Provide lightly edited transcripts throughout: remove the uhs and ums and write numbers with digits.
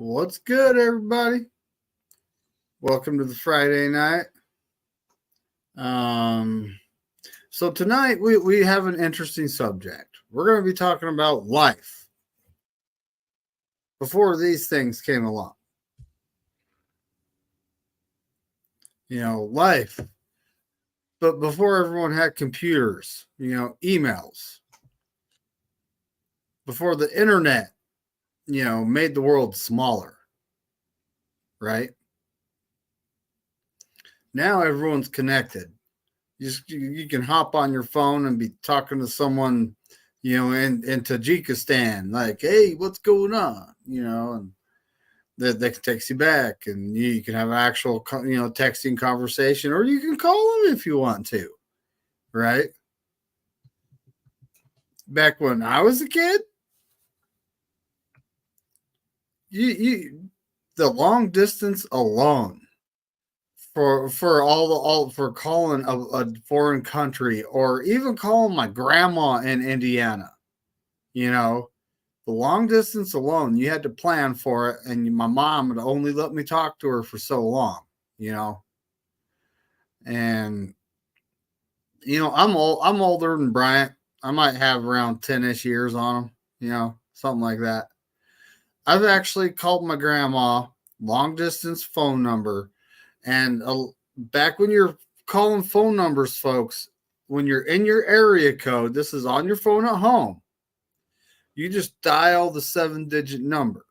What's good, everybody? Welcome to the Friday night. So tonight we have an interesting subject. We're going to be talking about life before these things came along. Life. But before everyone had computers, emails. Before the internet, made the world smaller. Right? Now everyone's connected. You can hop on your phone and be talking to someone, in Tajikistan, like, hey, what's going on? And they can text you back, and you can have an actual, texting conversation, or you can call them if you want to, right? Back when I was a kid, the long distance alone for calling a foreign country, or even calling my grandma in Indiana, the long distance alone, you had to plan for it, and my mom would only let me talk to her for so long, and I'm older than Bryant. I might have around 10-ish years on him, something like that. I've actually called my grandma long distance phone number. And back when you're calling phone numbers, folks, when you're in your area code, this is on your phone at home, you just dial the 7-digit number.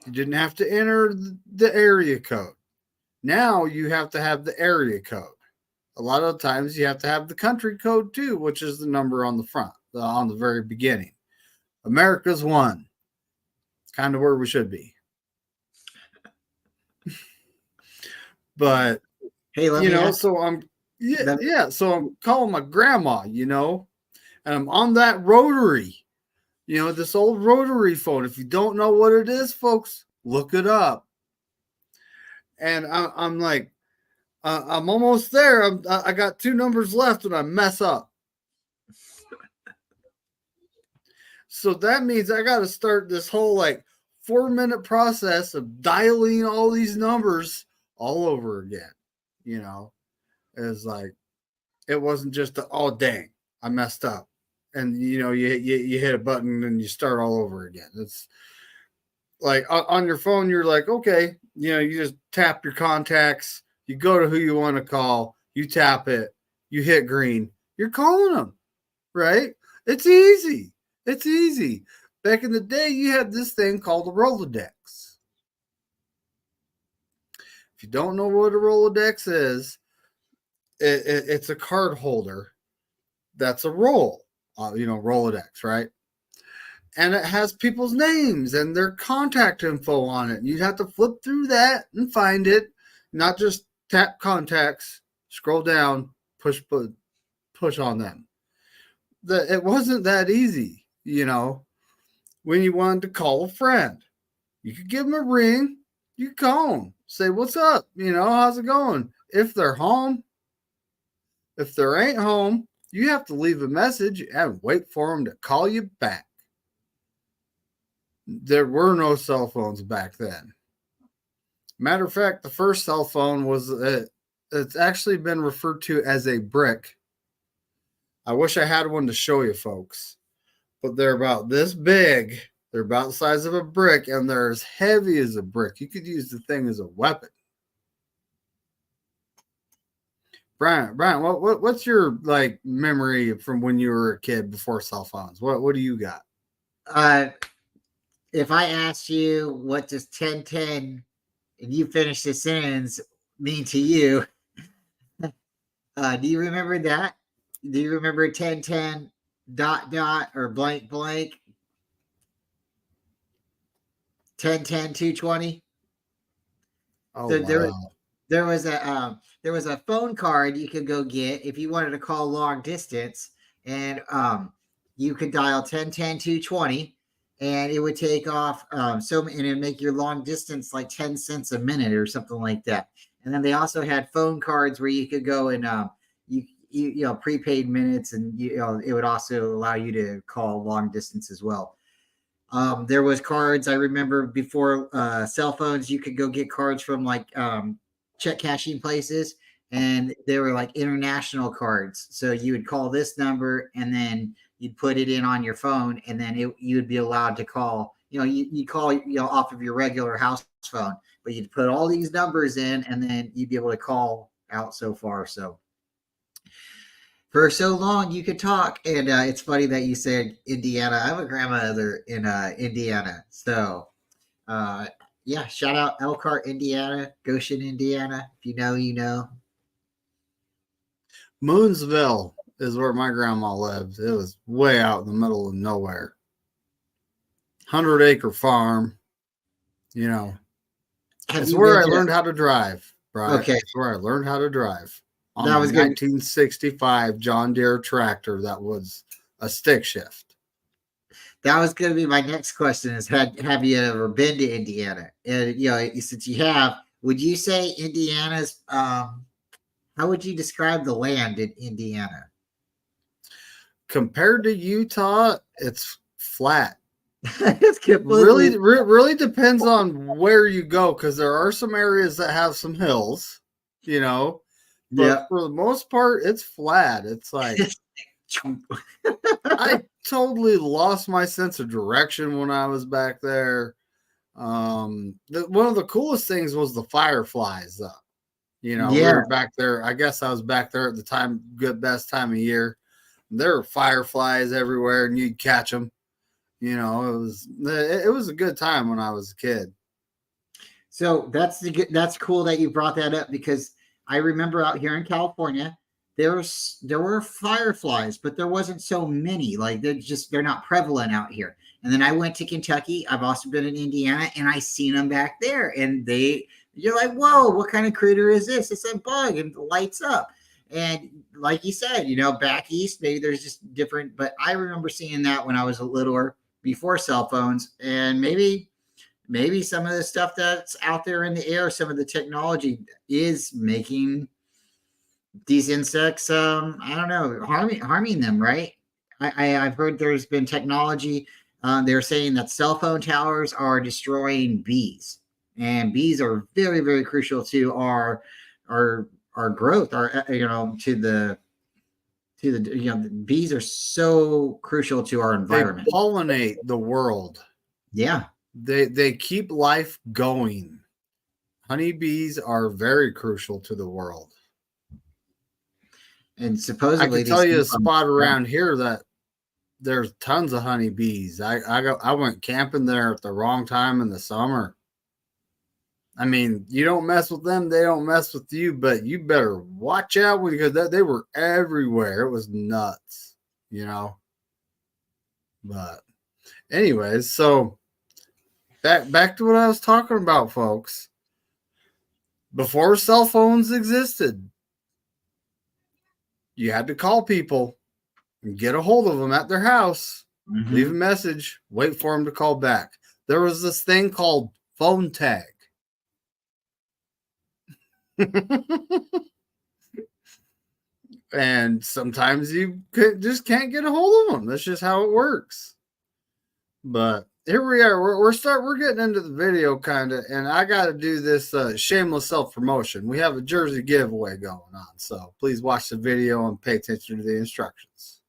You didn't have to enter the area code. Now you have to have the area code. A lot of times you have to have the country code too, which is the number on the front, on the very beginning. America's one. Kind of where we should be. But hey, so I'm so I'm calling my grandma, and I'm on that rotary, this old rotary phone. If you don't know what it is, folks, look it up. And I'm like, I'm almost there. I got 2 numbers left, and I mess up. So that means I got to start this whole 4-minute process of dialing all these numbers all over again. It's like, it wasn't just dang, I messed up, and you hit a button and you start all over again. It's like on your phone, you're like, okay, you just tap your contacts, you go to who you want to call, you tap it, you hit green, you're calling them, right? It's easy. Back in the day, you had this thing called a Rolodex. If you don't know what a Rolodex is, it's a card holder that's a roll, Rolodex, right? And it has people's names and their contact info on it. You'd have to flip through that and find it, not just tap contacts, scroll down, push on them. It wasn't that easy, When you wanted to call a friend, you could give them a ring, you could call them, say, what's up, how's it going? If they're home. If they ain't home, you have to leave a message and wait for them to call you back. There were no cell phones back then. Matter of fact, the first cell phone was, it's actually been referred to as a brick. I wish I had one to show you, folks. But they're about this big. They're about the size of a brick, and they're as heavy as a brick. You could use the thing as a weapon. Bryant, what's your memory from when you were a kid before cell phones? What do you got? If I asked you what does 1010, and you finish the sentence, mean to you, do you remember that? Do you remember 1010 ... or blank 1010 220? Oh, so wow. There was a phone card you could go get if you wanted to call long distance, and you could dial 1010 220, and it would take off and it'd make your long distance like 10 cents a minute or something like that. And then they also had phone cards where you could go and you prepaid minutes, and it would also allow you to call long distance as well. There was cards. I remember before cell phones, you could go get cards from like check cashing places, and they were like international cards. So you would call this number, and then you'd put it in on your phone, and then you would be allowed to call. You call off of your regular house phone, but you'd put all these numbers in, and then you'd be able to call out so far. So for so long you could talk. And it's funny that you said Indiana. I have a grandmother in Indiana. So yeah, shout out Elkhart, Indiana, Goshen, Indiana. If you know, you know. Moonsville is where my grandma lived. It was way out in the middle of nowhere. 100-acre farm. It's where I learned how to drive, Brian. Okay. It's where I learned how to drive. On That a was good. 1965 John Deere tractor that was a stick shift. That was going to be my next question: is have you ever been to Indiana? And since you have, would you say Indiana's? How would you describe the land in Indiana? Compared to Utah, it's flat. It's completely really depends on where you go, because there are some areas that have some hills, but for the most part it's flat. It's like I totally lost my sense of direction when I was back there. One of the coolest things was the fireflies, though. We were back there. I guess I was back there at the best time of year. There were fireflies everywhere, and you'd catch them. It was a good time when I was a kid. So that's cool that you brought that up, because I remember out here in California, there were fireflies, but there wasn't so many. Like they're not prevalent out here. And then I went to Kentucky. I've also been in Indiana, and I seen them back there, and you're like, whoa, what kind of critter is this? It's a bug, and it lights up. And like you said, back east, maybe there's just different, but I remember seeing that when I was a littler, before cell phones. And maybe some of the stuff that's out there in the air, some of the technology is making these insects, I don't know, harming them, right? I've heard there's been technology. They're saying that cell phone towers are destroying bees, and bees are very, very crucial to our growth, the bees are so crucial to our environment. They pollinate the world. Yeah. They keep life going. Honeybees are very crucial to the world. And supposedly I can tell you a spot around here that there's tons of honeybees. I went camping there at the wrong time in the summer. I mean, you don't mess with them, they don't mess with you, but you better watch out, because they were everywhere. It was nuts, But anyways, so back to what I was talking about, folks. Before cell phones existed, you had to call people and get a hold of them at their house, leave a message, wait for them to call back. There was this thing called phone tag. And sometimes you just can't get a hold of them. That's just how it works. But here we are. We're getting into the video kind of, and I got to do this shameless self-promotion. We have a jersey giveaway going on, so please watch the video and pay attention to the instructions.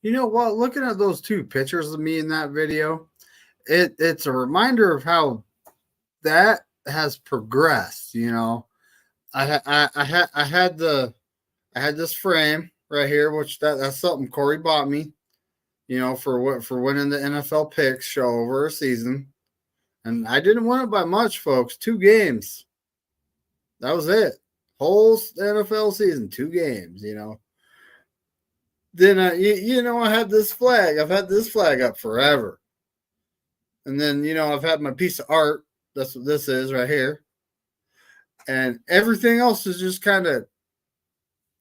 You know what? Looking at those two pictures of me in that video, it's a reminder of how that has progressed. I had this frame right here, which that's something Korey bought me. For winning the NFL picks show over a season, and I didn't win it by much, folks. 2 games. That was it. Whole NFL season, 2 games. Then I had this flag. I've had this flag up forever. And then I've had my piece of art. That's what this is right here. And everything else is just kind of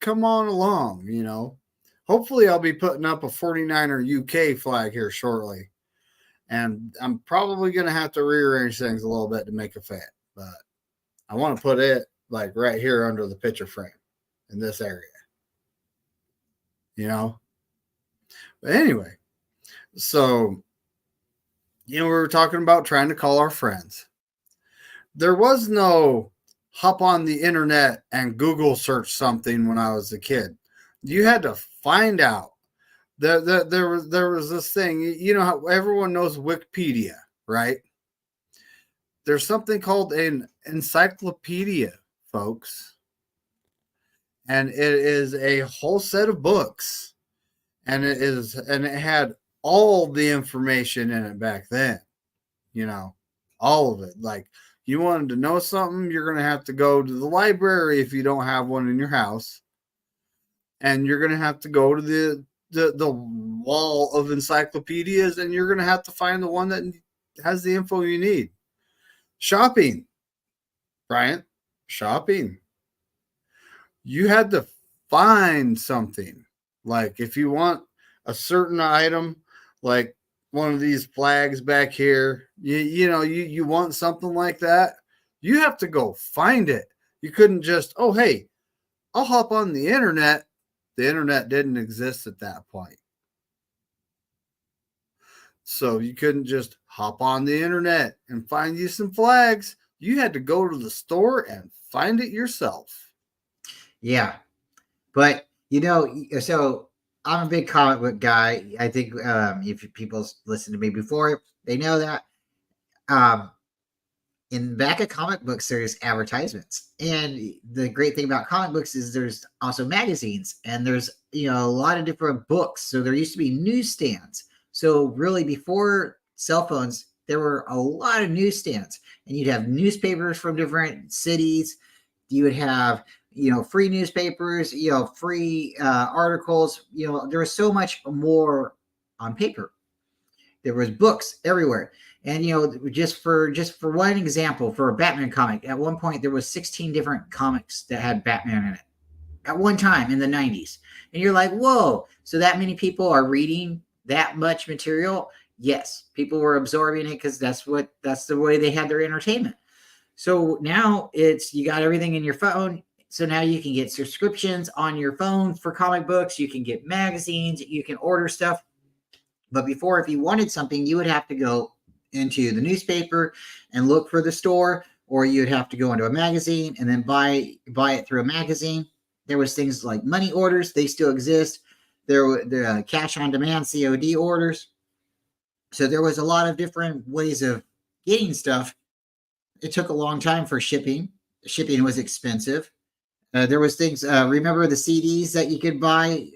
come on along. Hopefully I'll be putting up a 49er UK flag here shortly. And I'm probably going to have to rearrange things a little bit to make it fit. But I want to put it like right here under the picture frame in this area. But anyway, so, we were talking about trying to call our friends. There was no hop on the internet and Google search something when I was a kid. You had to find out. There was this thing, how everyone knows Wikipedia, right? There's something called an encyclopedia, folks. And it is a whole set of books. And it had all the information in it back then. All of it. Like, you wanted to know something, you're going to have to go to the library if you don't have one in your house. And you're going to have to go to the wall of encyclopedias, and you're going to have to find the one that has the info you need. Shopping. Bryant, shopping. You had to find something. Like, if you want a certain item, like one of these flags back here, you want something like that, you have to go find it. You couldn't just, oh, hey, I'll hop on the internet. The internet didn't exist at that point. So you couldn't just hop on the internet and find you some flags. You had to go to the store and find it yourself. Yeah. But, so I'm a big comic book guy. I think if people listen to me before, they know that. In the back of comic books, there's advertisements. And the great thing about comic books is there's also magazines, and there's, a lot of different books. So there used to be newsstands. So really, before cell phones, there were a lot of newsstands, and you'd have newspapers from different cities. You would have, free newspapers, free articles. There was so much more on paper. There was books everywhere. And, just for one example, for a Batman comic, at one point there was 16 different comics that had Batman in it at one time in the 90s. And you're like, whoa, so that many people are reading that much material? Yes, people were absorbing it because that's the way they had their entertainment. So now you got everything in your phone. So now you can get subscriptions on your phone for comic books. You can get magazines. You can order stuff. But before, if you wanted something, you would have to go into the newspaper and look for the store, or you'd have to go into a magazine and then buy it through a magazine. There was things like money orders. They still exist. There were cash on demand, COD orders. So there was a lot of different ways of getting stuff. It took a long time for shipping. Shipping was expensive. There was things, remember the CDs that you could buy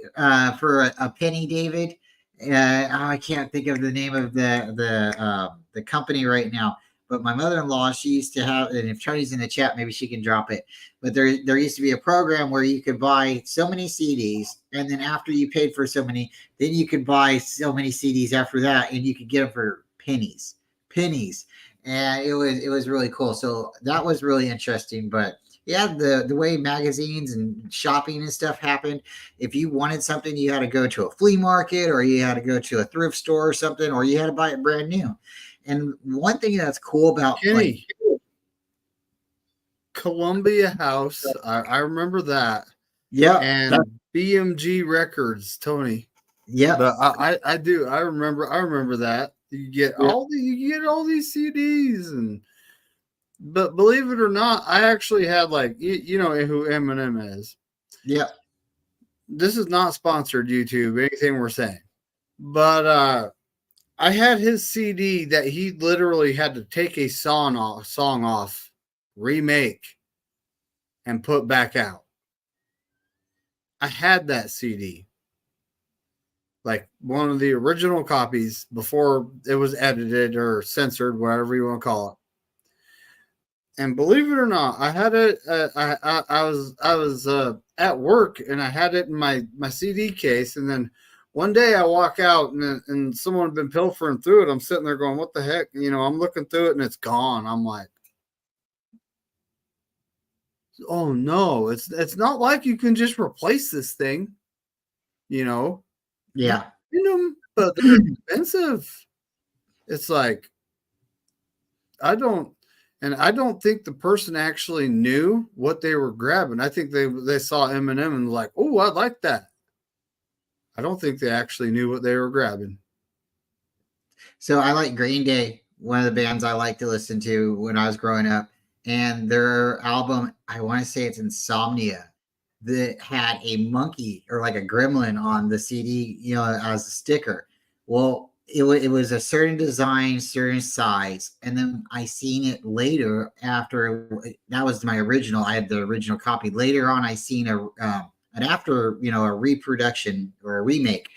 for a penny, David? I can't think of the name of the company right now. But my mother-in-law, she used to have, and if Tony's in the chat, maybe she can drop it. But there used to be a program where you could buy so many CDs, and then after you paid for so many, then you could buy so many CDs after that, and you could get them for pennies. And it was really cool. So that was really interesting. But yeah, the way magazines and shopping and stuff happened, if you wanted something, you had to go to a flea market, or you had to go to a thrift store or something, or you had to buy it brand new. And one thing that's cool about Kenny, Columbia House, I remember that. Yeah, and BMG Records, Tony. Yeah, but I do. I remember that. You get all these CDs, but believe it or not, I actually had, like, you know who Eminem is. Yeah. This is not sponsored, YouTube, anything we're saying. But I had his CD that he literally had to take a song off, remake, and put back out. I had that CD, like one of the original copies before it was edited or censored, whatever you want to call it. And believe it or not, I had it. I was at work and I had it in my CD case, and then one day I walk out and someone had been pilfering through it. I'm sitting there going, "What the heck?" I'm looking through it and it's gone. I'm like, "Oh no!" It's not like you can just replace this thing. Yeah. Them, but they're expensive. It's like I don't think the person actually knew what they were grabbing. I think they saw Eminem and was like, "Oh, I like that." I don't think they actually knew what they were grabbing. So I like Green Day, one of the bands I like to listen to when I was growing up. And their album, I want to say it's Insomnia, that had a monkey or like a gremlin on the CD, as a sticker. Well, it was a certain design, certain size. And then I seen it later after that was my original. I had the original copy. Later on, I seen an after, a reproduction or a remake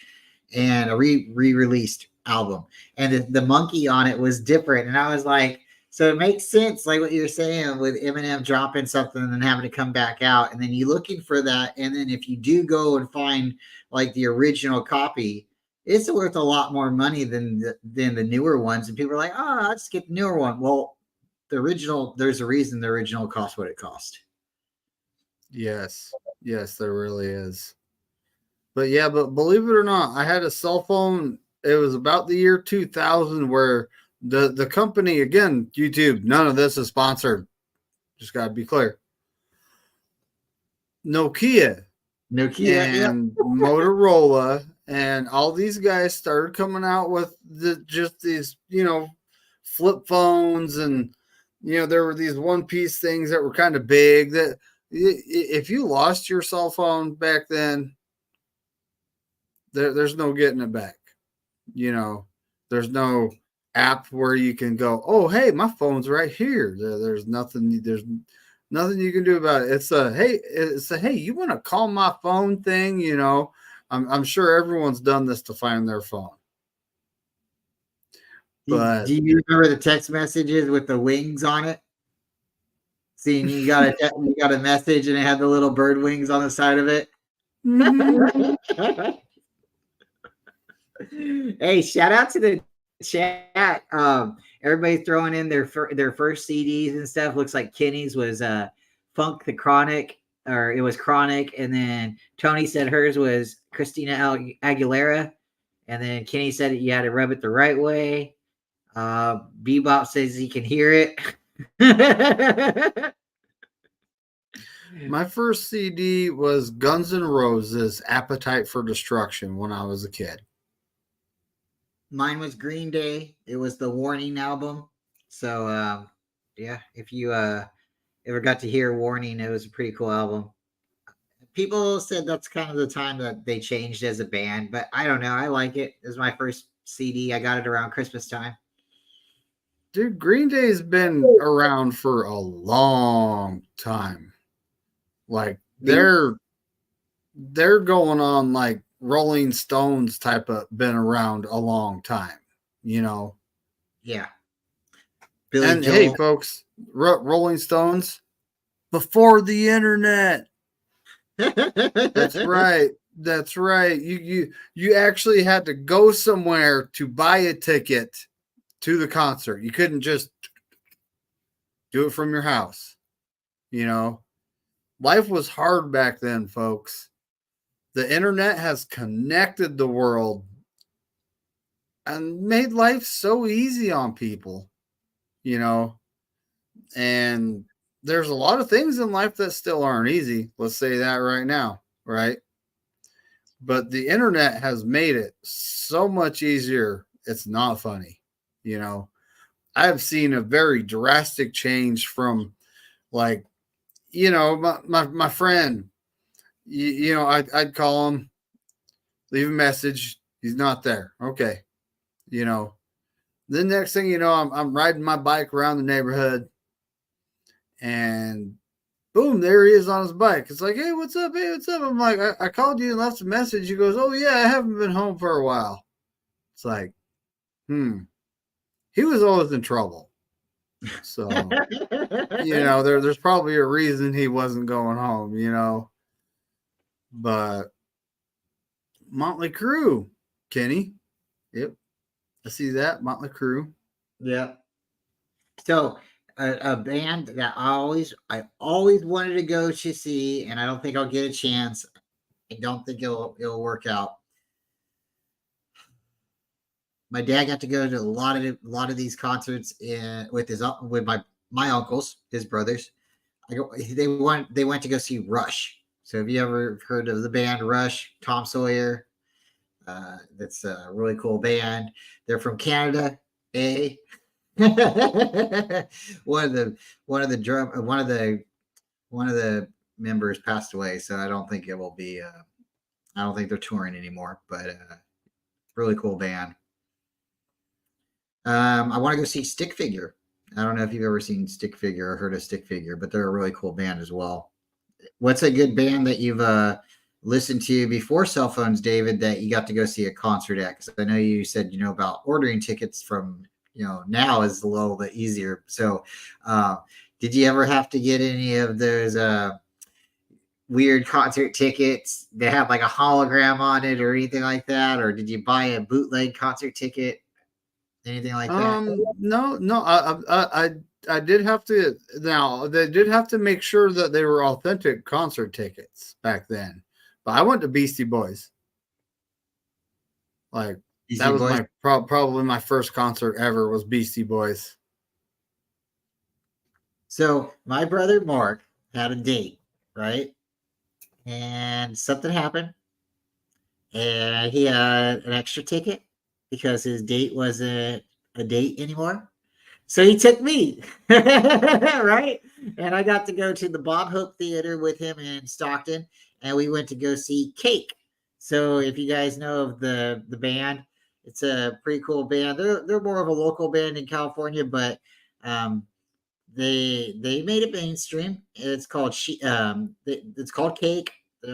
and a re-released album, and the monkey on it was different, and I was like, so it makes sense, like what you're saying with Eminem dropping something and then having to come back out, and then you looking for that, and then if you do go and find like the original copy, it's worth a lot more money than the newer ones, and people are like, oh, I'll just get the newer one. Well, the original, there's a reason the original cost what it cost. Yes, there really is. But yeah, but believe it or not, I had a cell phone. It was about the year 2000 where the company, again, YouTube, none of this is sponsored. Just got to be clear. Nokia And yeah. Motorola and all these guys started coming out with just these, flip phones, and there were these one piece things that were kind of big that if you lost your cell phone back then, there's no getting it back. There's no app where you can go, oh, hey, my phone's right here. There's nothing you can do about it. It's a hey, you want to call my phone thing? I'm sure everyone's done this to find their phone. But do you remember the text messages with the wings on it? Seeing you got a message and it had the little bird wings on the side of it. Mm-hmm. Hey, shout out to the chat. Everybody throwing in their first CDs and stuff. Looks like Kenny's was Funk the Chronic, or it was Chronic, and then Tony said hers was Christina Aguilera, and then Kenny said you had to rub it the right way. Bebop says he can hear it. My first CD was Guns N' Roses' Appetite for Destruction when I was a kid. Mine was Green Day. It was the Warning album. So, yeah, if you ever got to hear Warning, it was a pretty cool album. People said that's kind of the time that they changed as a band, but I don't know. I like it. It was my first CD. I got it around Christmas time. Dude, Green Day's been around for a long time. Like they're going on like Rolling Stones type of been around a long time, Yeah. Billy and Joel. Hey, folks, Rolling Stones before the internet. That's right. That's right. You actually had to go somewhere to buy a ticket to the concert. You couldn't just do it from your house. Life was hard back then, folks. The internet has connected the world and made life so easy on people, and there's a lot of things in life that still aren't easy. Let's say that right now, right? But the internet has made it so much easier. It's not funny. I've seen a very drastic change from like, my friend, I'd call him, leave a message. He's not there. Okay. You know, then next thing you know, I'm riding my bike around the neighborhood and boom, there he is on his bike. It's like, hey, what's up? Hey, what's up? I'm like, I called you and left a message. He goes, oh, yeah, I haven't been home for a while. It's like, he was always in trouble. So, there's probably a reason he wasn't going home, but Motley Crue, Kenny. Yep. I see that. Motley Crue. Yeah. So a band that I always wanted to go to see, and I don't think I'll get a chance. I don't think it'll work out. My dad got to go to a lot of these concerts with my uncles, his brothers. They went to go see Rush. So have you ever heard of the band Rush? Tom Sawyer. That's a really cool band. They're from Canada. one of the members passed away, so I don't think it will be. I don't think they're touring anymore, but really cool band. I want to go see Stick Figure. I don't know if you've ever seen Stick Figure or heard of Stick Figure, but they're a really cool band as well. What's a good band that you've listened to before cell phones, David, that you got to go see a concert at? Because I know you said about ordering tickets from now is a little bit easier. So did you ever have to get any of those weird concert tickets that have like a hologram on it or anything like that? Or did you buy a bootleg concert ticket? Anything like that? No. I did have to. Now they did have to make sure that they were authentic concert tickets back then. But I went to Beastie Boys. Like Beastie that was Boys? my probably my first concert ever was Beastie Boys. So my brother Mark had a date, right? And something happened, and he had an extra ticket because his date wasn't a date anymore. So he took me, right? And I got to go to the Bob Hope Theater with him in Stockton, and we went to go see Cake. So if you guys know of the band, it's a pretty cool band. They're more of a local band in California, but they made it mainstream. It's called it's called Cake.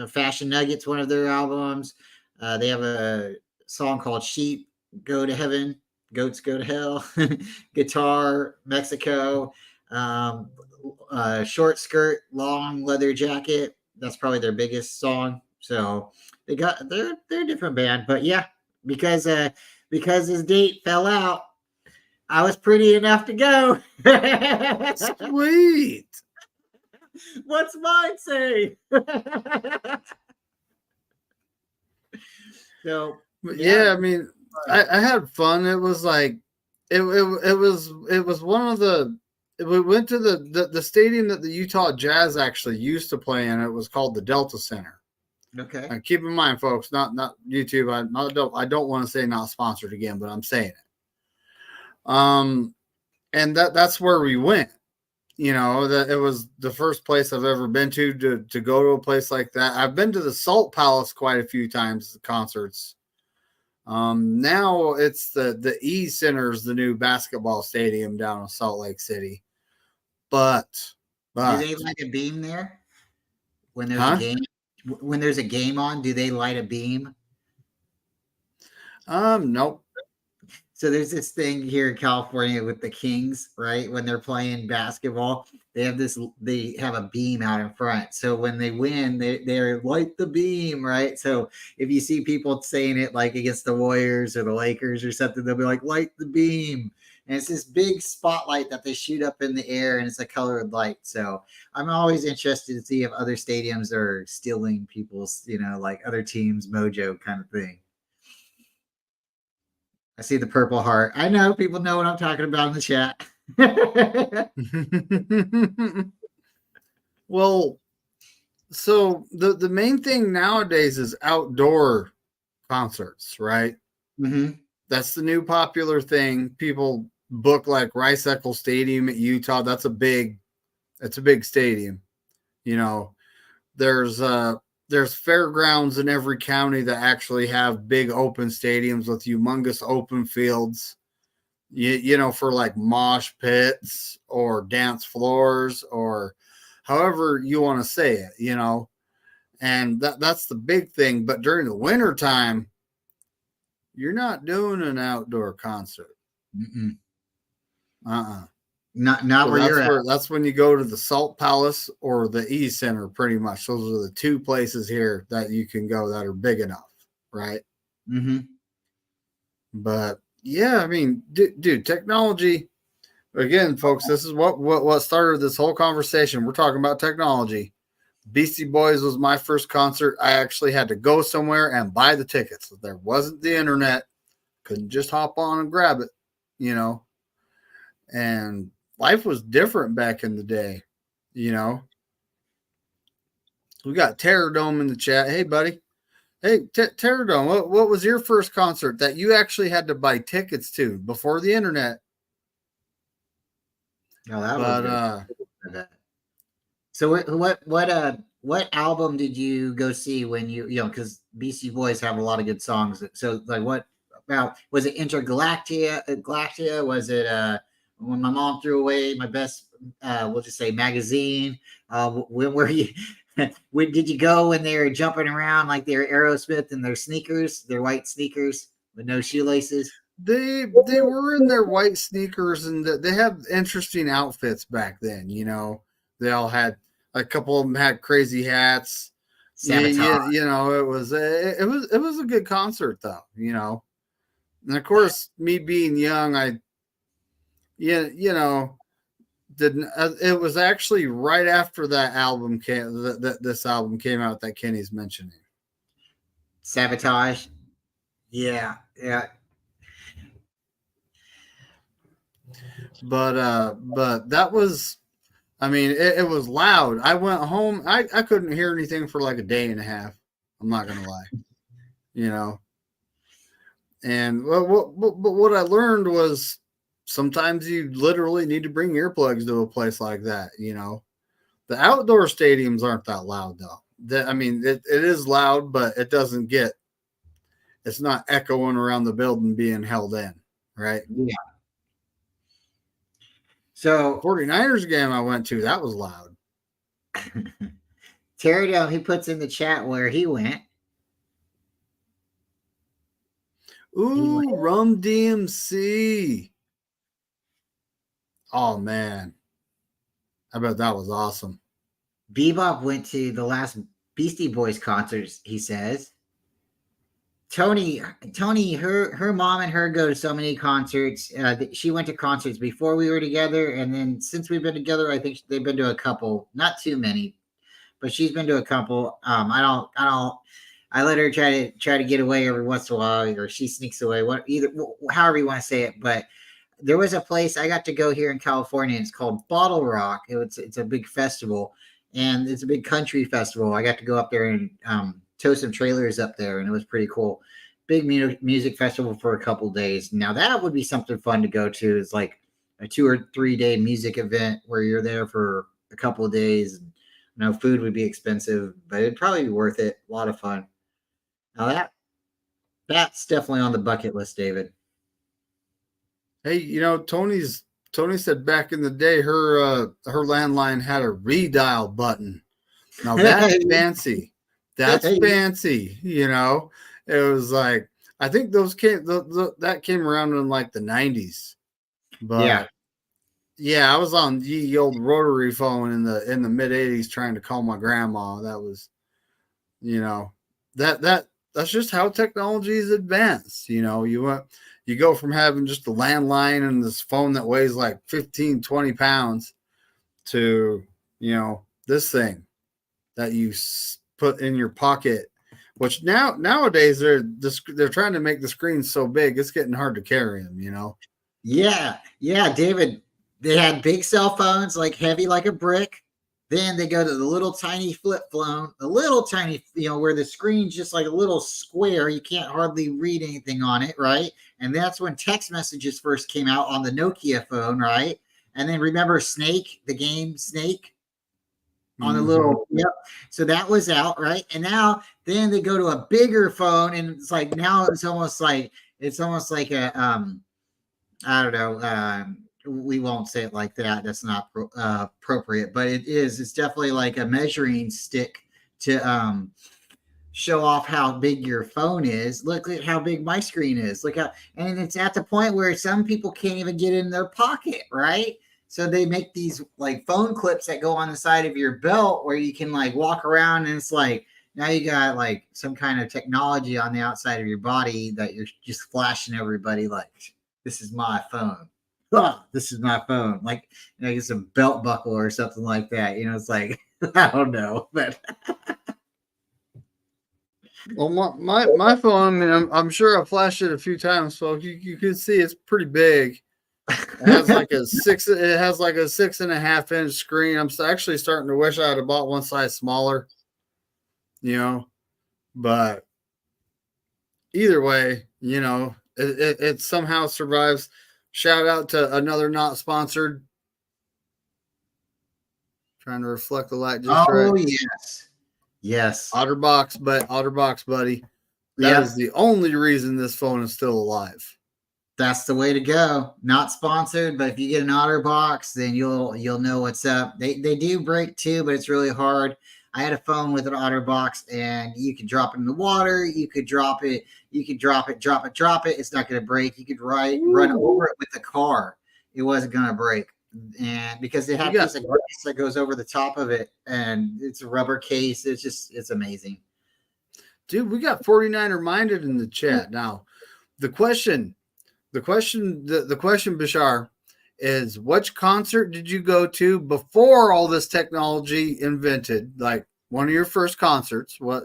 Fashion Nuggets, one of their albums. They have a song called Sheep Go to Heaven, Goats Go to Hell, Guitar, Mexico, Short Skirt, Long Leather Jacket. That's probably their biggest song. So they're a different band, but yeah, because his date fell out, I was pretty enough to go. Sweet. What's mine say? So yeah, I mean, I had fun. It was like it was one of the. We went to the stadium that the Utah Jazz actually used to play in. It was called the Delta Center. Okay. And keep in mind, folks, not YouTube. I don't want to say not sponsored again, but I'm saying it. And that's where we went. That it was the first place I've ever been to go to a place like that. I've been to the Salt Palace quite a few times, concerts. Now it's the E Center's the new basketball stadium down in Salt Lake City. But do they light a beam there when there's a game? When there's a game on, do they light a beam? Nope. So there's this thing here in California with the Kings, right? When they're playing basketball, they have a beam out in front. So when they win, they're light the beam, right? So if you see people saying it like against the Warriors or the Lakers or something, they'll be like, light the beam. And it's this big spotlight that they shoot up in the air, and it's a colored light. So I'm always interested to see if other stadiums are stealing people's, like other teams' mojo kind of thing. I see the purple heart. I know people know what I'm talking about in the chat. Well, so the main thing nowadays is outdoor concerts, right? Mm-hmm. That's the new popular thing. People book like Rice Eccles Stadium at Utah. It's a big stadium. There's there's fairgrounds in every county that actually have big open stadiums with humongous open fields. You know, for like mosh pits or dance floors or however you want to say it, you know. And that's the big thing. But during the winter time, you're not doing an outdoor concert. Mm-mm. Uh-uh. Not So where you're at. that's when you go to the Salt Palace or the E Center, pretty much. Those are the two places here that you can go that are big enough, right? Mm-hmm. But yeah, I mean, dude, technology. Again, folks, this is what started this whole conversation. We're talking about technology. Beastie Boys was my first concert. I actually had to go somewhere and buy the tickets. There wasn't the internet. Couldn't just hop on and grab it, you know. And life was different back in the day, you know. We got Terror Dome in the chat. Hey, buddy. Hey, Terror Dome, what was your first concert that you actually had to buy tickets to before the internet? Oh, that was But good. So what album did you go see when you know, because BC Boys have a lot of good songs. So like what about, was it Galactia? Was it when my mom threw away my best we'll just say magazine? When were you when did you go when they were jumping around like they were Aerosmith in their sneakers, their white sneakers with no shoelaces? they were in their white sneakers and they have interesting outfits back then, you know. They all had a couple of them had crazy hats. Sabotage. You know, it was a good concert though, you know. And of course, me being young, you know, didn't. It was actually right after that album came that this album came out that Kenny's mentioning. Sabotage. Yeah, yeah. But that was, I mean, it was loud. I went home. I couldn't hear anything for like a day and a half. I'm not gonna lie, you know. And what I learned was sometimes you literally need to bring earplugs to a place like that. You know, the outdoor stadiums aren't that loud though. I mean, it is loud, but it doesn't get. It's not echoing around the building being held in, right? Yeah. So 49ers game I went to, that was loud. Terry he puts in the chat where he went. Ooh, Rum DMC. Oh man. I bet that was awesome. Bebop went to the last Beastie Boys concerts, he says. Tony, her mom and her go to so many concerts. She went to concerts before we were together, and then since we've been together, I think they've been to a couple, not too many, but she's been to a couple. I let her try to get away every once in a while, or she sneaks away. However you want to say it, but there was a place I got to go here in California. It's called Bottle Rock. It's a big festival, and it's a big country festival. I got to go up there and tow some trailers up there, and it was pretty cool. Big music festival for a couple days. Now that would be something fun to go to. Is like a 2 or 3 day music event where you're there for a couple of days. Food would be expensive, but it'd probably be worth it. A lot of fun. Now that's definitely on the bucket list, David. Hey, you know, Tony said back in the day her landline had a redial button. Now that's fancy. That's fancy, you know. It was like I think those that came around in like the 90s. But yeah, I was on the old rotary phone in the mid 80s trying to call my grandma. That was, you know, that's just how technology is advanced. You know, you go from having just a landline and this phone that weighs like 15, 20 pounds to, you know, this thing that you put in your pocket, which nowadays they're trying to make the screen so big, it's getting hard to carry them, you know? Yeah, David, they had big cell phones, like heavy like a brick. Then they go to the little tiny flip phone, a little tiny, where the screen's just like a little square. You can't hardly read anything on it, right? And that's when text messages first came out on the Nokia phone, right? And then remember Snake, the game Snake? on the Mhm. little, yep. So that was out, right? And now then they go to a bigger phone, and it's like now it's almost like a I don't know. We won't say it like that. That's not appropriate, but it is. It's definitely like a measuring stick to show off how big your phone is. Look at how big my screen is. Look how, and it's at the point where some people can't even get in their pocket, right? So they make these like phone clips that go on the side of your belt where you can like walk around, and it's like now you got like some kind of technology on the outside of your body that you're just flashing everybody like, this is my phone. Oh, this is my phone. Like, it's a belt buckle or something like that. It's like, I don't know, but Well, my phone. I mean, I'm sure I flashed it a few times, so you can see it's pretty big. It has like a six. It has like a 6.5-inch screen. I'm actually starting to wish I had bought one size smaller. But either way, it somehow survives. Shout out to another not sponsored. Trying to reflect the light just right. oh yes, OtterBox, buddy. That yep. is the only reason this phone is still alive. That's the way to go. Not sponsored, but if you get an OtterBox, then you'll know what's up. They do break too, but it's really hard. I had a phone with an OtterBox, and you could drop it in the water. You could drop it. You could drop it. It's not going to break. You could run over it with the car. It wasn't going to break, and because it had a piece of glass that goes over the top of it, and it's a rubber case. It's amazing. Dude, we got 49er minded in the chat now. The question, Bashar, is which concert did you go to before all this technology invented? Like one of your first concerts, one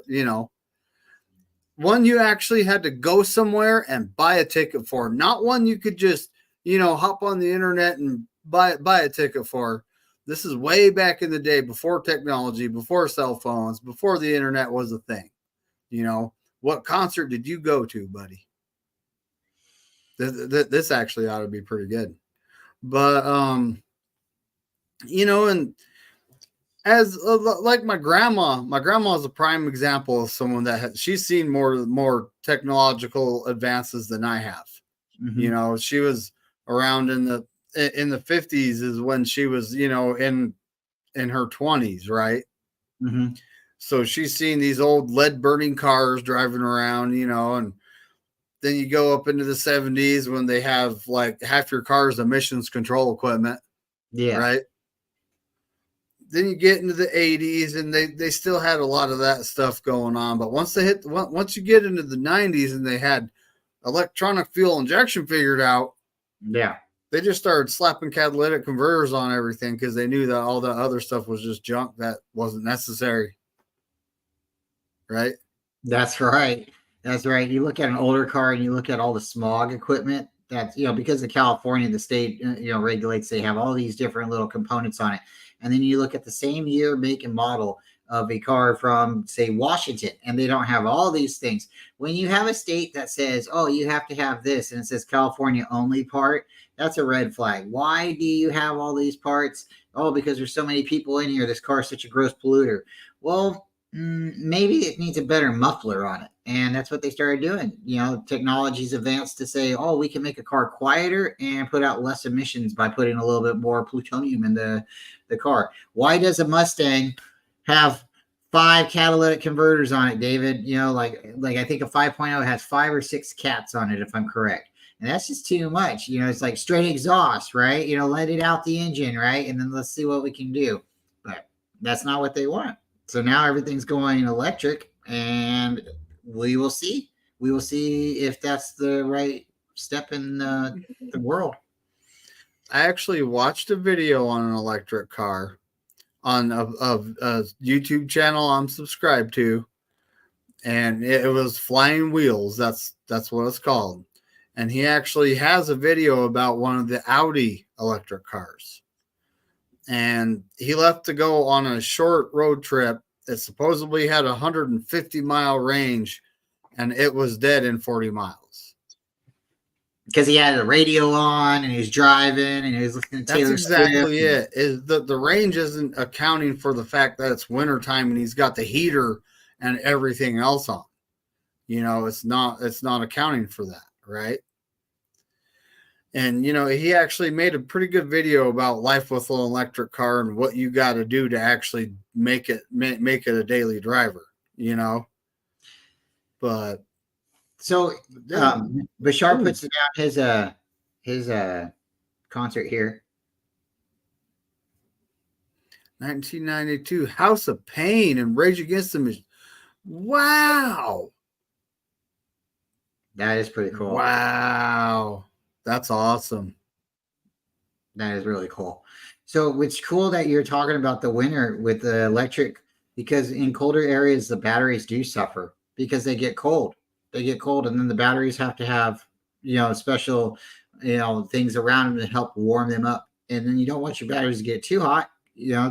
you actually had to go somewhere and buy a ticket for, not one you could just, hop on the internet and buy a ticket for. This is way back in the day, before technology, before cell phones, before the internet was a thing. What concert did you go to, buddy? This actually ought to be pretty good. But and as like my grandma is a prime example of someone that she's seen more technological advances than I have. Mm-hmm. She was around in the 50s is when she was in her 20s, right? Mm-hmm. So she's seen these old lead burning cars driving around, and then you go up into the 70s when they have like half your car's emissions control equipment. Yeah. Right. Then you get into the 80s and they still had a lot of that stuff going on. But once you get into the 90s and they had electronic fuel injection figured out, yeah, they just started slapping catalytic converters on everything because they knew that all the other stuff was just junk that wasn't necessary. Right. That's right. That's right. You look at an older car and you look at all the smog equipment that's, because of California, the state, regulates, they have all these different little components on it. And then you look at the same year, make, and model of a car from, say, Washington, and they don't have all these things. When you have a state that says, oh, you have to have this, and it says California only part, that's a red flag. Why do you have all these parts? Oh, because there's so many people in here. This car is such a gross polluter. Well, maybe it needs a better muffler on it. And that's what they started doing. Technology's advanced to say, oh, we can make a car quieter and put out less emissions by putting a little bit more plutonium in the car. Why does a Mustang have 5 catalytic converters on it, David? Like I think a 5.0 has 5 or 6 cats on it, if I'm correct. And that's just too much. It's like straight exhaust, right? Let it out the engine, right? And then let's see what we can do. But that's not what they want. So now everything's going electric, and we will see. We will see if that's the right step in the world. I actually watched a video on an electric car on a YouTube channel I'm subscribed to, and it was Flying Wheels. That's what it's called. And he actually has a video about one of the Audi electric cars. And he left to go on a short road trip that supposedly had a 150-mile range, and it was dead in 40 miles. because he had the radio on and he was driving and he was listening to That's Taylor Swift. exactly it. Is the range isn't accounting for the fact that it's wintertime and he's got the heater and everything else on. It's not accounting for that, right? And he actually made a pretty good video about life with an electric car and what you got to do to actually make it a daily driver. But So Bashar puts down his concert here. 1992, House of Pain and Rage Against the Machine. Wow. That is pretty cool. Wow. That's awesome. That is really cool. So it's cool that you're talking about the winter with the electric, because in colder areas, the batteries do suffer because they get cold. They get cold, and then the batteries have to have, special, things around them to help warm them up. And then you don't want your batteries to get too hot,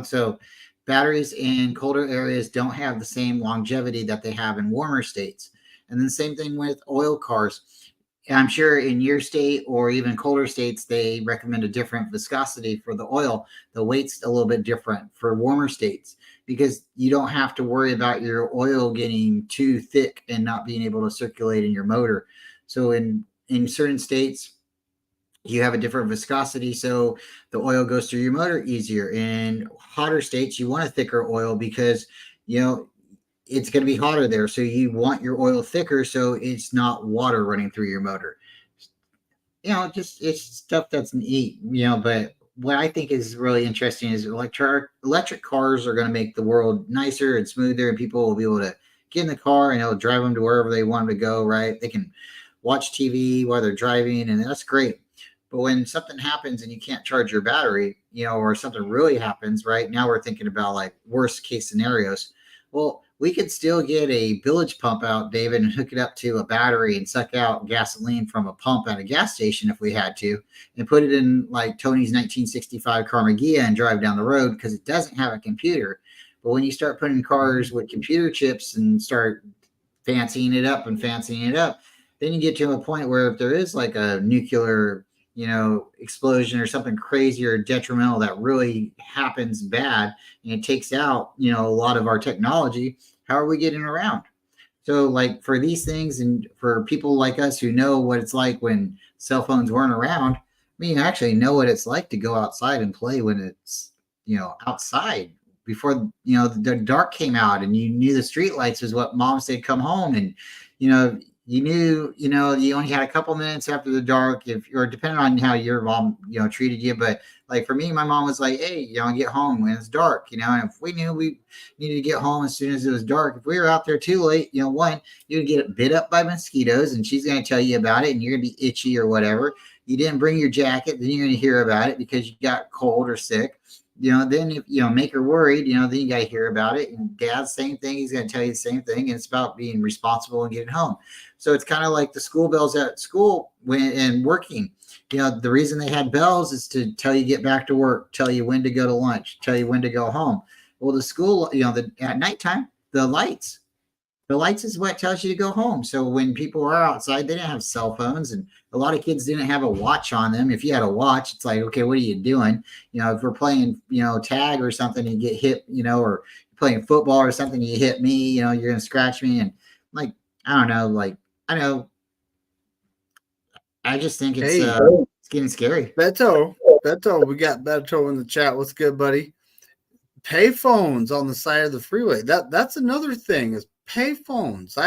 so batteries in colder areas don't have the same longevity that they have in warmer states. And then same thing with oil cars. I'm sure in your state or even colder states, they recommend a different viscosity for the oil. The weight's a little bit different for warmer states because you don't have to worry about your oil getting too thick and not being able to circulate in your motor. So in certain states, you have a different viscosity, so the oil goes through your motor easier. In hotter states, you want a thicker oil because, it's going to be hotter there. So you want your oil thicker so it's not water running through your motor. Just it's stuff that's neat, but what I think is really interesting is electric cars are going to make the world nicer and smoother, and people will be able to get in the car and it'll drive them to wherever they want them to go, right? They can watch TV while they're driving, and that's great. But when something happens and you can't charge your battery, or something really happens, right? Now we're thinking about like worst case scenarios. Well, we could still get a village pump out, David, and hook it up to a battery and suck out gasoline from a pump at a gas station if we had to, and put it in like Tony's 1965 Carmagia and drive down the road because it doesn't have a computer. But when you start putting cars with computer chips and start fancying it up, then you get to a point where if there is like a nuclear explosion or something crazy or detrimental that really happens bad and it takes out, a lot of our technology, how are we getting around? So like for these things and for people like us who know what it's like when cell phones weren't around, you actually know what it's like to go outside and play when it's, outside before, the dark came out and you knew the street lights was what mom said, come home. And, you knew, you only had a couple minutes after the dark, if you're depending on how your mom, treated you. But like for me, my mom was like, hey, get home when it's dark, and if we knew we needed to get home as soon as it was dark, if we were out there too late, one, you'd get bit up by mosquitoes and she's going to tell you about it and you're going to be itchy or whatever. You didn't bring your jacket, then you're going to hear about it because you got cold or sick. Then if make her worried, then you got to hear about it. And dad's same thing, he's going to tell you the same thing. And it's about being responsible and getting home. So it's kind of like the school bells at school and working. The reason they had bells is to tell you get back to work, tell you when to go to lunch, tell you when to go home. Well, the school, at nighttime, the lights is what tells you to go home. So when people are outside, they didn't have cell phones, and a lot of kids didn't have a watch on them. If you had a watch, it's like, okay, what are you doing? If we're playing, tag or something, and you get hit, or playing football or something, you hit me, you're going to scratch me. And like, I don't know, like, I know. I just think it's getting scary. Beto, we got Beto in the chat. What's good, buddy? Payphones on the side of the freeway. That's another thing is payphones.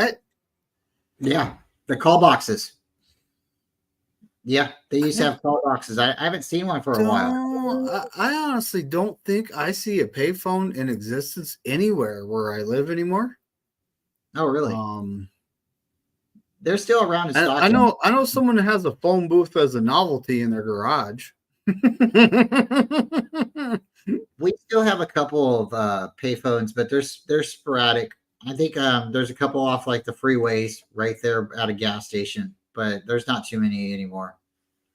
Yeah, the call boxes. Yeah, they used to have call boxes. I haven't seen one for a while. I honestly don't think I see a payphone in existence anywhere where I live anymore. Oh, really? They're still around. I know someone that has a phone booth as a novelty in their garage. We still have a couple of payphones, but they're sporadic. I think there's a couple off like the freeways right there at a gas station, but there's not too many anymore.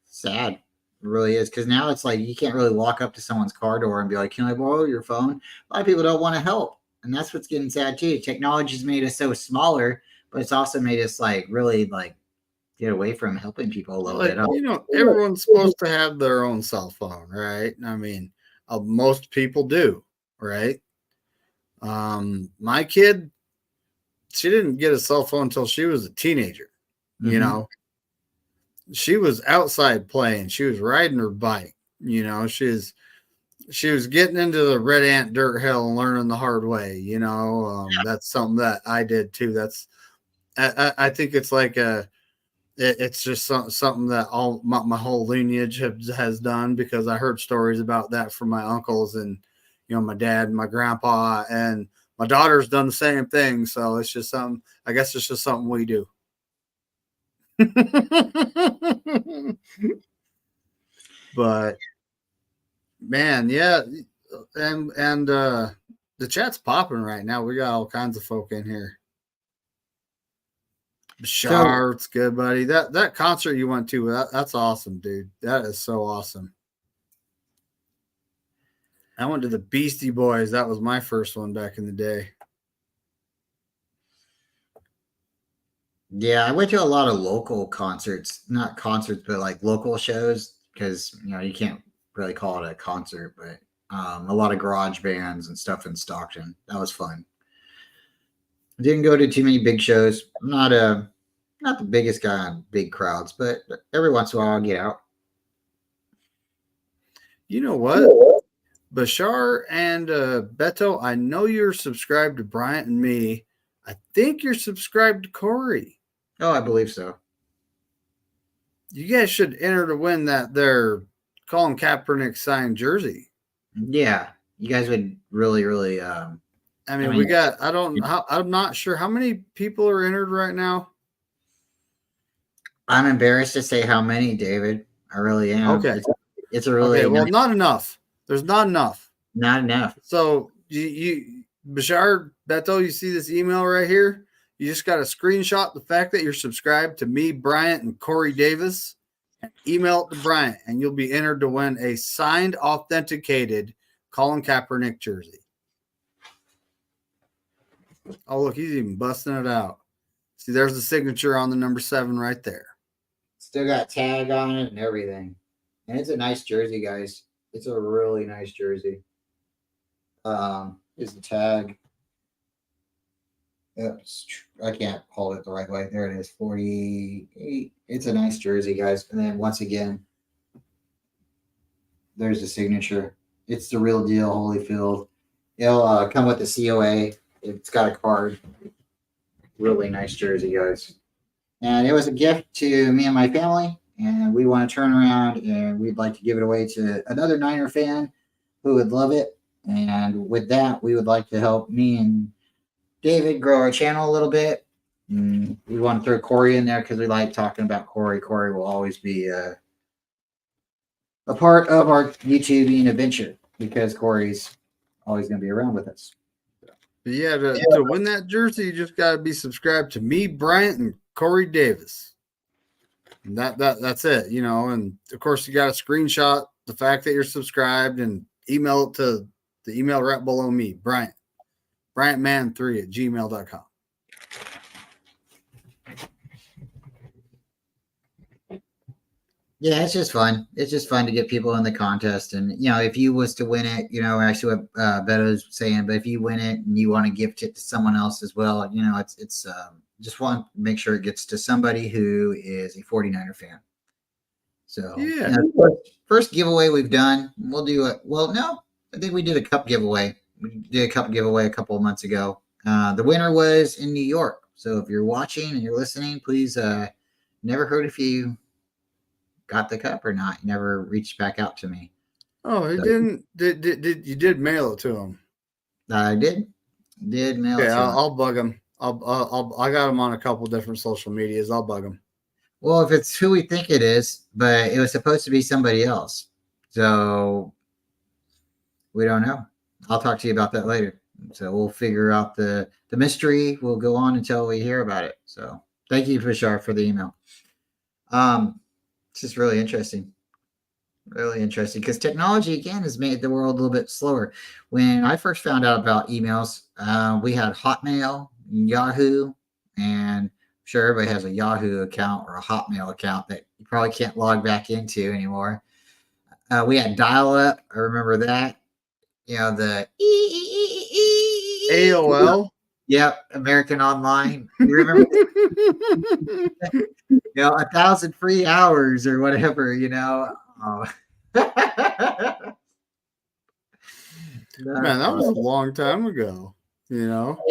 Sad. It really is, because now it's like you can't really walk up to someone's car door and be like, can I borrow your phone? A lot of people don't want to help, and that's what's getting sad too. Technology's made us so smaller, but it's also made us like really like get away from helping people a little Like, bit. everyone's supposed to have their own cell phone, right? I mean, most people do, right? My kid, she didn't get a cell phone until she was a teenager. You know, she was outside playing. She was riding her bike. She was getting into the red ant dirt hill and learning the hard way. That's something that I did too. I think it's like it's just something that all my whole lineage has done, because I heard stories about that from my uncles and my dad and my grandpa, and my daughter's done the same thing. So it's just something. I guess it's just something we do. But man, yeah, and the chat's popping right now. We got all kinds of folk in here. Bashar, it's good, buddy. That concert you went to, that's awesome, dude. That is so awesome. I went to the Beastie Boys. That was my first one back in the day. Yeah, I went to a lot of local concerts, not concerts, but like local shows, because you can't really call it a concert, but a lot of garage bands and stuff in Stockton. That was fun. I didn't go to too many big shows. I'm not the biggest guy on big crowds, but every once in a while I'll get out. You know what? Bashar and Beto, I know you're subscribed to Bryant and me. I think you're subscribed to Korey. Oh, I believe so. You guys should enter to win that their Colin Kaepernick signed jersey. Yeah, you guys would really. I mean, we got. I'm not sure how many people are entered right now. I'm embarrassed to say how many, David. I really am. Okay, it's a really okay. Well, not enough. There's not enough. Not enough. So you Bashar, Beto, you see this email right here? You just got to screenshot the fact that you're subscribed to me, Bryant, and Korey Davis, and email it to Bryant, and you'll be entered to win a signed, authenticated Colin Kaepernick jersey. Oh, look, he's even busting it out. See, there's the signature on the number 7 right there. Still got tag on it and everything. And it's a nice jersey, guys. It's a really nice jersey. Is the tag. Oops, I can't hold it the right way. There it is, 48. It's a nice jersey, guys. And then once again, there's the signature. It's the real deal, Holyfield. It'll come with the COA. It's got a card. Really nice jersey, guys. And it was a gift to me and my family. And we want to turn around and we'd like to give it away to another Niner fan who would love it. And with that, we would like to help me and David grow our channel a little bit. We want to throw Korey in there because we like talking about Korey. Korey will always be a part of our YouTubing adventure because Korey's always going to be around with us. But yeah, to win that jersey, you just got to be subscribed to me, Bryant, and Korey Davis. And that's it, And of course, you got to screenshot the fact that you're subscribed and email it to the email right below me, Bryant. BryantMan3@gmail.com. Yeah, it's just fun. It's just fun to get people in the contest. And, if you was to win it, I see what Beto's saying, but if you win it and you want to gift it to someone else as well, it's just want to make sure it gets to somebody who is a 49er fan. So, yeah. First giveaway we've done, we'll do it. Well, no, I think we did a cup giveaway. We did a cup giveaway a couple of months ago. The winner was in New York. So if you're watching and you're listening, please never heard if you got the cup or not. You never reached back out to me. Oh, he didn't. Did you did mail it to him? I did mail it to him. I'll bug him. I got him on a couple different social medias. I'll bug him. Well, if it's who we think it is, but it was supposed to be somebody else. So we don't know. I'll talk to you about that later. So we'll figure out the mystery. We'll go on until we hear about it. So thank you, Bashar, for the email. It's just really interesting. Really interesting because technology, again, has made the world a little bit slower. When I first found out about emails, we had Hotmail, Yahoo, and sure everybody has a Yahoo account or a Hotmail account that you probably can't log back into anymore. We had dial up. I remember that. You know, the AOL. Yep, American Online. You remember, you know, 1,000 free hours or whatever, you know. Oh. Man, that was a long time ago. You know.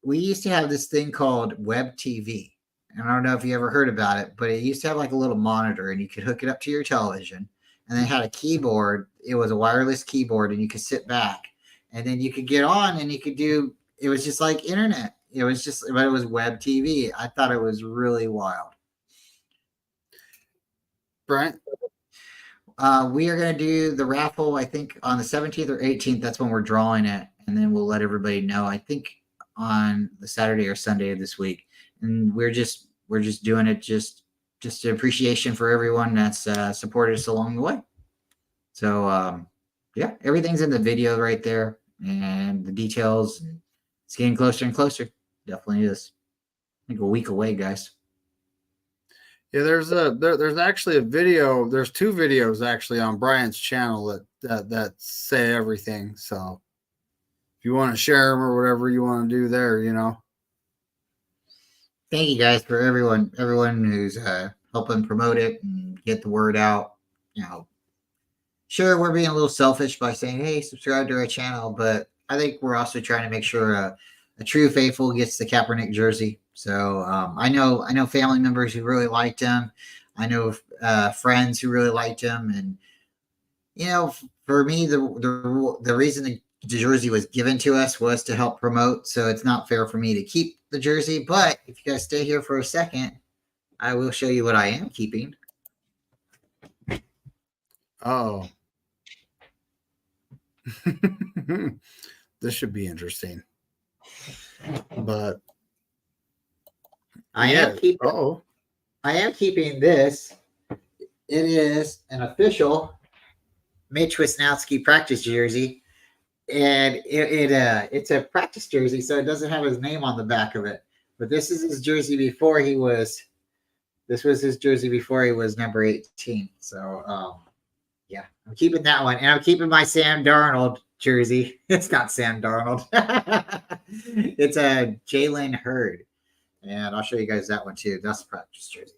We used to have this thing called Web TV. And I don't know if you ever heard about it, but it used to have like a little monitor and you could hook it up to your television. And then it had a keyboard. It was a wireless keyboard and you could sit back and then you could get on and you could do, it was just like internet. It was just, but it was Web TV. I thought it was really wild. Bryant. We are going to do the raffle, I think, on the 17th or 18th. That's when we're drawing it. And then we'll let everybody know, I think, on the Saturday or Sunday of this week. And we're just doing it just an appreciation for everyone that's supported us along the way. So, yeah, everything's in the video right there. And the details, it's getting closer and closer. Definitely is. I think a week away, guys. Yeah, there's actually a video. There's 2 videos actually on Bryant's channel that say everything. So if you want to share them or whatever you want to do there, you know. Thank you guys for everyone who's helping promote it and get the word out. You know, sure, we're being a little selfish by saying, hey, subscribe to our channel, but I think we're also trying to make sure a true faithful gets the Kaepernick jersey. So I know family members who really liked him. I know friends who really liked him, and you know, for me, the reason the jersey was given to us was to help promote. So it's not fair for me to keep the jersey. But if you guys stay here for a second, I will show you what I am keeping. Oh, this should be interesting. But I am keeping this. It is an official Mitch Wisnowski practice jersey, and it's a practice jersey, so it doesn't have his name on the back of it. But this is his jersey before he was. This was his jersey before he was number 18. So, yeah, I'm keeping that one, and I'm keeping my Sam Darnold jersey. It's not Sam Darnold. It's a Jalen Hurd. And I'll show you guys that one too. That's a practice jersey.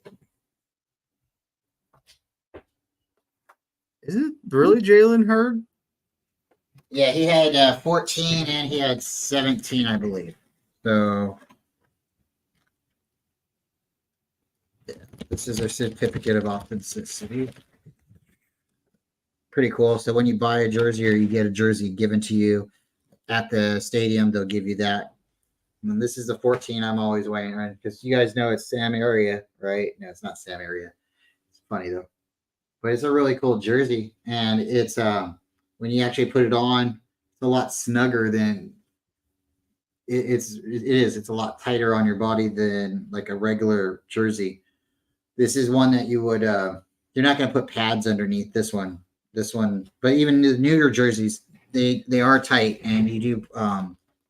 Is it really Jalen Hurd? Yeah, he had 14 and he had 17, I believe. So yeah, this is a certificate of authenticity. Pretty cool. So when you buy a jersey or you get a jersey given to you at the stadium, they'll give you that. And this is the 14 I'm always wearing, right? Because you guys know it's Sam Area, right? No, it's not Sam Area. It's funny though. But it's a really cool jersey. And it's when you actually put it on, it's a lot snugger than it is. It's a lot tighter on your body than like a regular jersey. This is one that you would you're not gonna put pads underneath this one. But even the newer jerseys, they are tight and you do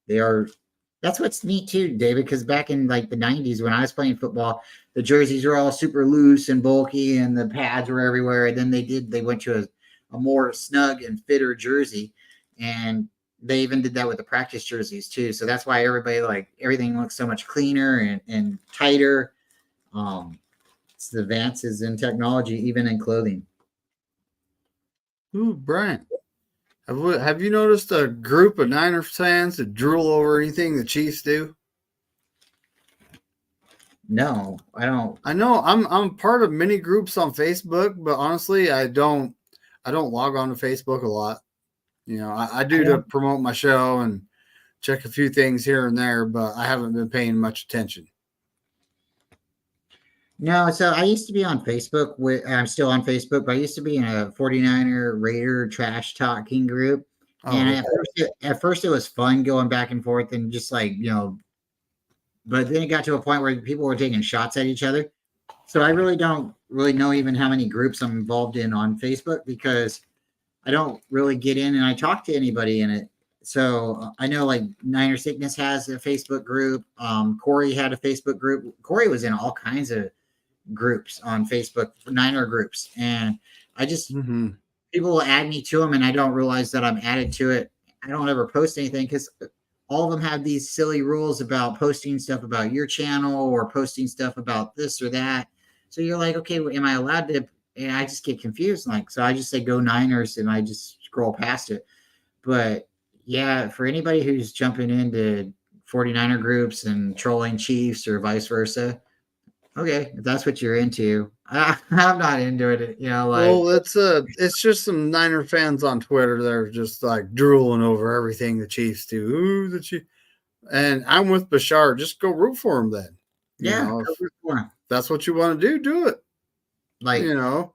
they are. That's what's neat too, David, because back in like the 90s when I was playing football, the jerseys were all super loose and bulky and the pads were everywhere. And then they went to a more snug and fitter jersey. And they even did that with the practice jerseys too. So that's why everything looks so much cleaner and tighter. It's the advances in technology, even in clothing. Ooh, Bryant. Have you noticed a group of Niners fans that drool over anything the Chiefs do? No, I don't. I know I'm part of many groups on Facebook, but honestly, I don't log on to Facebook a lot. You know, I do to promote my show and check a few things here and there, but I haven't been paying much attention. No, so I used to be on Facebook. I'm still on Facebook, but I used to be in a 49er Raider trash talking group. And at first it was fun going back and forth and just like, you know, but then it got to a point where people were taking shots at each other. So I really don't know even how many groups I'm involved in on Facebook because I don't really get in and I talk to anybody in it. So I know like Niner Sickness has a Facebook group. Korey had a Facebook group. Korey was in all kinds of groups on Facebook, Niner groups, and I just Mm-hmm. people will add me to them, and I don't realize that I'm added to it. I don't ever post anything because all of them have these silly rules about posting stuff about your channel or posting stuff about this or that. So you're like, okay, well, am I allowed to? And I just get confused. Like, so I just say go Niners, and I just scroll past it. But yeah, for anybody who's jumping into 49er groups and trolling Chiefs or vice versa, okay, if that's what you're into, I'm not into it. You know, like Well, it's just some Niner fans on Twitter that are just like drooling over everything the Chiefs do. Ooh, the Chiefs. And I'm with Bashar. Just go root for him then. You yeah, know, if go root for 'em. that's what you want to do it. Like You know,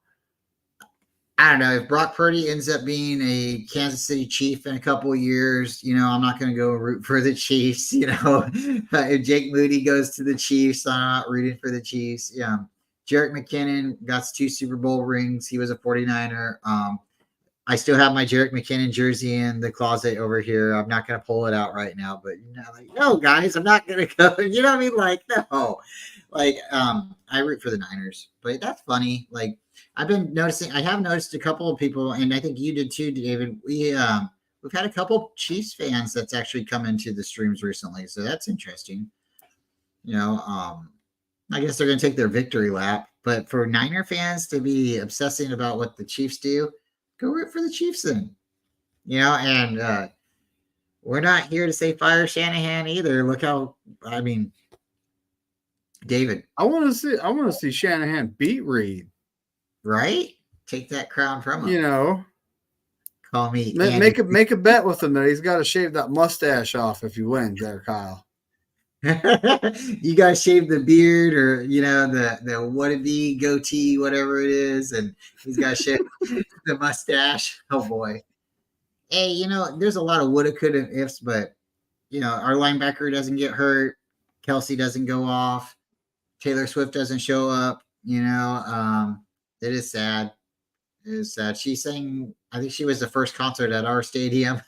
I don't know if Brock Purdy ends up being a Kansas City Chief in a couple of years. You know, I'm not going to go root for the Chiefs. You know, if Jake Moody goes to the Chiefs, I'm not rooting for the Chiefs. Yeah, Jerick McKinnon got 2 Super Bowl rings. He was a 49er. I still have my Jerick McKinnon jersey in the closet over here. I'm not going to pull it out right now, but you know, like, no, guys, I'm not going to go. You know what I mean? Like, no, like, I root for the Niners, but that's funny. Like, I have noticed a couple of people, and I think you did too, David. We've had a couple Chiefs fans that's actually come into the streams recently, so that's interesting. You know, I guess they're going to take their victory lap, but for Niner fans to be obsessing about what the Chiefs do, go root for the Chiefs then. You know, and we're not here to say fire Shanahan either. Look how I mean, David, I want to see Shanahan beat Reed. right? Take that crown from him. You know, Call me Andy. make a bet with him that he's got to shave that mustache off if you win, there, Kyle. You guys shave the beard, or you know the wannabe goatee, whatever it is, and he's got to shave the mustache. Oh boy. Hey, you know, there's a lot of woulda, coulda, ifs, but you know, our linebacker doesn't get hurt. Kelsey doesn't go off. Taylor Swift doesn't show up. You know, it is sad. It is sad. She sang. I think she was the first concert at our stadium.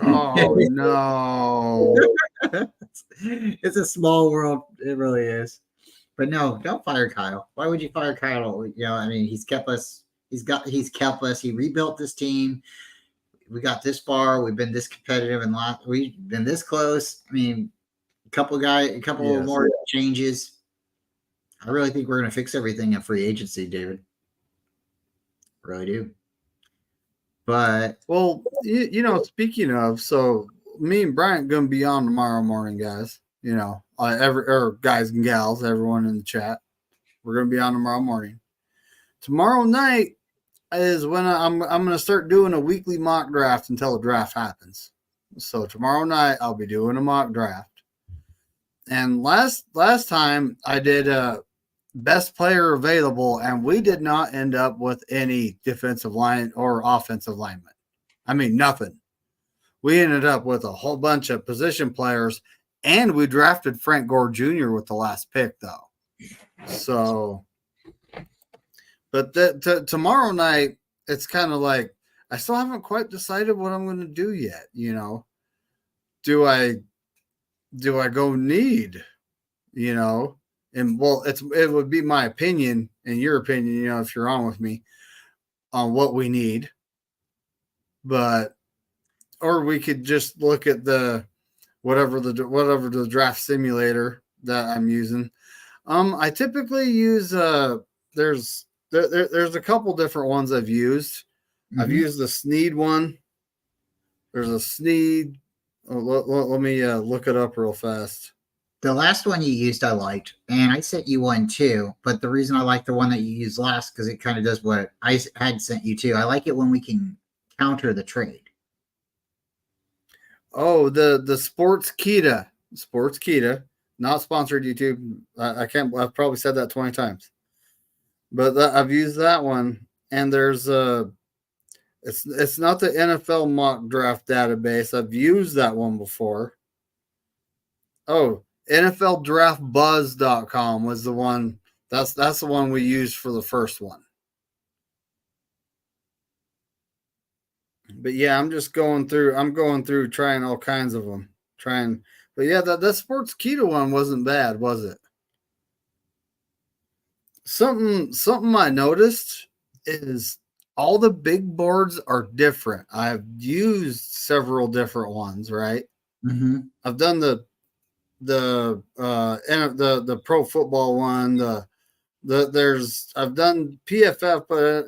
Oh no! It's a small world. It really is. But no, don't fire Kyle. Why would you fire Kyle? You know, I mean, he's kept us. He's kept us. He rebuilt this team. We got this far. We've been this competitive, and we've been this close. I mean, a couple Yes. more changes. I really think we're going to fix everything at free agency, David. I really do. But Well, you know, speaking of, so me and Bryant gonna be on tomorrow morning, guys. You know, guys and gals, everyone in the chat, we're gonna be on tomorrow morning. Tomorrow night is when I'm gonna start doing a weekly mock draft until the draft happens. So tomorrow night I'll be doing a mock draft. And last time I did a best player available, and we did not end up with any defensive line or offensive linemen. I mean, nothing. We ended up with a whole bunch of position players, and we drafted Frank Gore Jr. with the last pick, though. So, but tomorrow night, it's kind of like I still haven't quite decided what I'm going to do yet. You know, do I go need? You know, and well, it would be my opinion and your opinion. You know, if you're on with me on what we need, but. Or we could just look at the whatever the draft simulator that I'm using. I typically use there's a couple different ones I've used. Mm-hmm. I've used the Sneed one. There's a Sneed. Oh, let me look it up real fast. The last one you used, I liked, and I sent you one too. But the reason I like the one that you used last because it kind of does what I had sent you too. I like it when we can counter the trade. Oh, the Sports Kita, not sponsored YouTube. I've probably said that 20 times, but I've used that one. And there's it's not the NFL mock draft database. I've used that one before. Oh, NFLDraftBuzz.com was the one. That's the one we used for the first one. But yeah, I'm just going through. I'm going through trying all kinds of them. Trying, but yeah, that sports keto one wasn't bad, was it? Something I noticed is all the big boards are different. I've used several different ones, right? Mm-hmm. I've done the pro football one, there's I've done PFF, but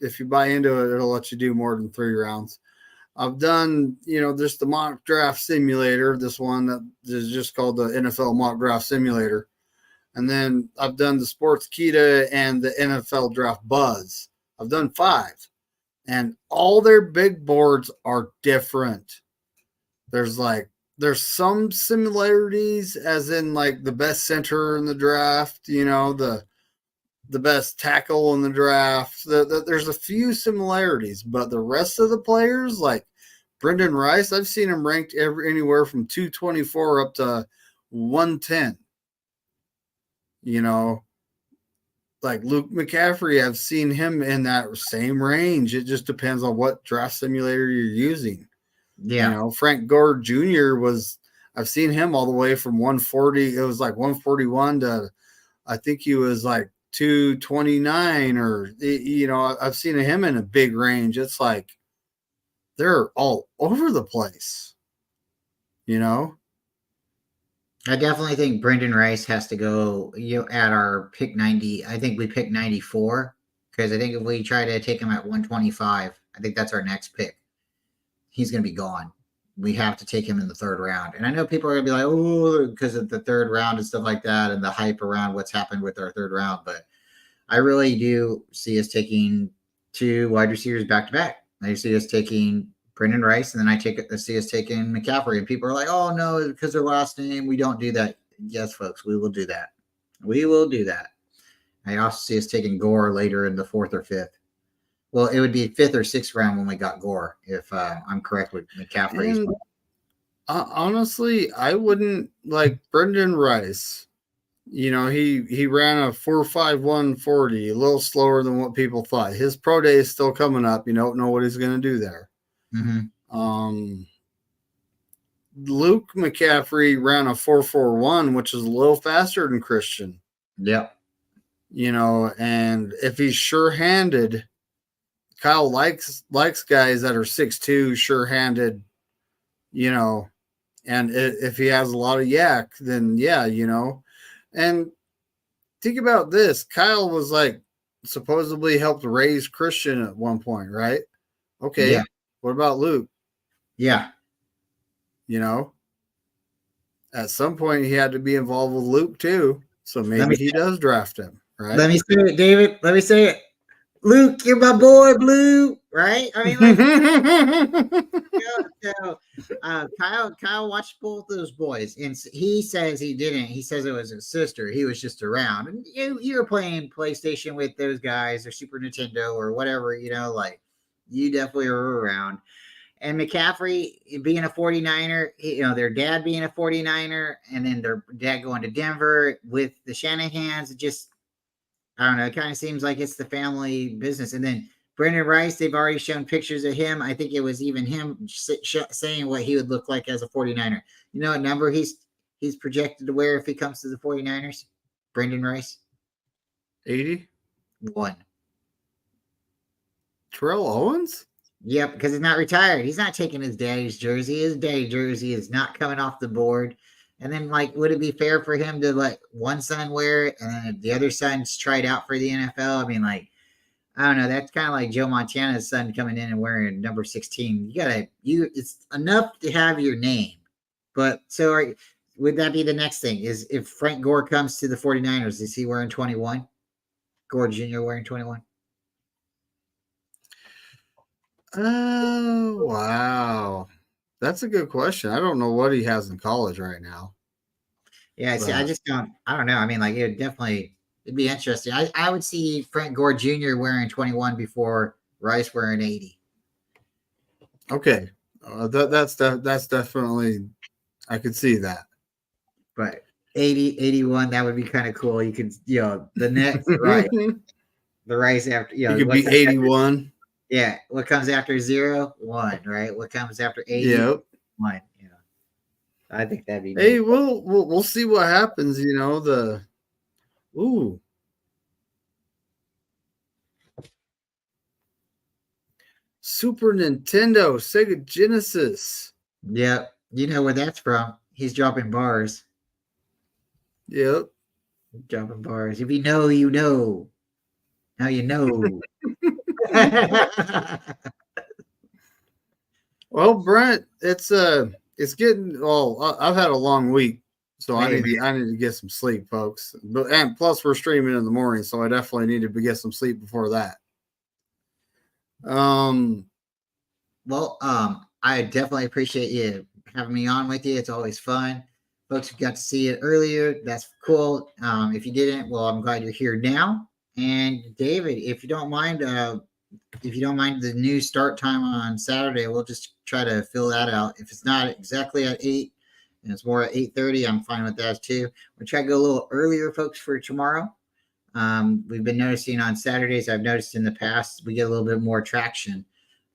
if you buy into it, it'll let you do more than 3 rounds. I've done, just the mock draft simulator, this one that is just called the NFL mock draft simulator. And then I've done the Sports Kita and the NFL Draft Buzz. I've done 5, and all their big boards are different. There's some similarities, as in like the best center in the draft, the best tackle in the draft. There's a few similarities, but the rest of the players, like Brendan Rice, I've seen him ranked anywhere from 224 up to 110. Like Luke McCaffrey, I've seen him in that same range. It just depends on what draft simulator you're using. Yeah. Frank Gore Jr. I've seen him all the way from 140. It was like 141 to, I think he was like 229, or, I've seen him in a big range. It's like they're all over the place, I definitely think Brendan Rice has to go at our pick 90. I think we pick 94 because I think if we try to take him at 125, I think that's our next pick. He's going to be gone. We have to take him in the 3rd round. And I know people are going to be like, oh, because of the 3rd round and stuff like that and the hype around what's happened with our 3rd round. But I really do see us taking 2 wide receivers back to back. I see us taking Brendan Rice, and then I see us taking McCaffrey. And people are like, oh, no, because their last name. We don't do that. Yes, folks, we will do that. We will do that. I also see us taking Gore later in the 4th or 5th. Well, it would be 5th or 6th round when we got Gore, if I'm correct with McCaffrey. Honestly, I wouldn't like Brendan Rice. He ran a 4.51 40, a little slower than what people thought. His pro day is still coming up. You don't know what he's going to do there. Mm-hmm. Luke McCaffrey ran a 4.41, which is a little faster than Christian. Yep. And if he's sure-handed, Kyle likes guys that are 6'2", sure-handed, and if he has a lot of yak, then yeah, And think about this. Kyle was like supposedly helped raise Christian at one point, right? Okay. Yeah. What about Luke? Yeah. At some point he had to be involved with Luke too. So maybe he does draft him, right? Let me say it, David. Let me say it. Luke, you're my boy, Blue. Right? I mean, Kyle watched both those boys, and he says he didn't. He says it was his sister. He was just around, and you were playing PlayStation with those guys, or Super Nintendo, or whatever. Like you definitely were around. And McCaffrey being a 49er, their dad being a 49er, and then their dad going to Denver with the Shanahans, I don't know. It kind of seems like it's the family business. And then Brendan Rice, they've already shown pictures of him. I think it was even him saying what he would look like as a 49er. You know what number he's projected to wear if he comes to the 49ers? Brendan Rice? 81. 1. Terrell Owens? Yep, because he's not retired. He's not taking his daddy's jersey. His daddy's jersey is not coming off the board. And then, would it be fair for him to let one son wear it and then the other son's tried out for the NFL? I mean, I don't know. That's kind of like Joe Montana's son coming in and wearing number 16. It's enough to have your name. But would that be the next thing? Is if Frank Gore comes to the 49ers, is he wearing 21? Gore Jr. wearing 21? Oh, wow. That's a good question. I don't know what he has in college right now. Yeah, see, I just don't. I don't know. I mean, it'd be interesting. I would see Frank Gore Jr. wearing 21 before Rice wearing 80. Okay, that's definitely, I could see that. But 80, 81, that would be kind of cool. You could, the next right, the Rice after, you could be 81. Yeah. What comes after 0? 1, right? What comes after 80? Yep. 1. Yeah. I think that'd be Hey, neat. we'll see what happens. Ooh, Super Nintendo, Sega Genesis. Yep. You know where that's from. He's dropping bars. Yep. Dropping bars. If you know, you know. Now you know. Well, Brent, it's getting. Well, I've had a long week, so Hey, man. I need to get some sleep, folks. But and plus, we're streaming in the morning, so I definitely need to get some sleep before that. Um, Well, I definitely appreciate you having me on with you. It's always fun. Folks who got to see it earlier, that's cool. If you didn't, well, I'm glad you're here now. And David, if you don't mind the new start time on Saturday, we'll just try to fill that out. If it's not exactly at 8 and it's more at 8:30, I'm fine with that too. We'll try to go a little earlier, folks, for tomorrow. We've been noticing on Saturdays, I've noticed in the past, we get a little bit more traction.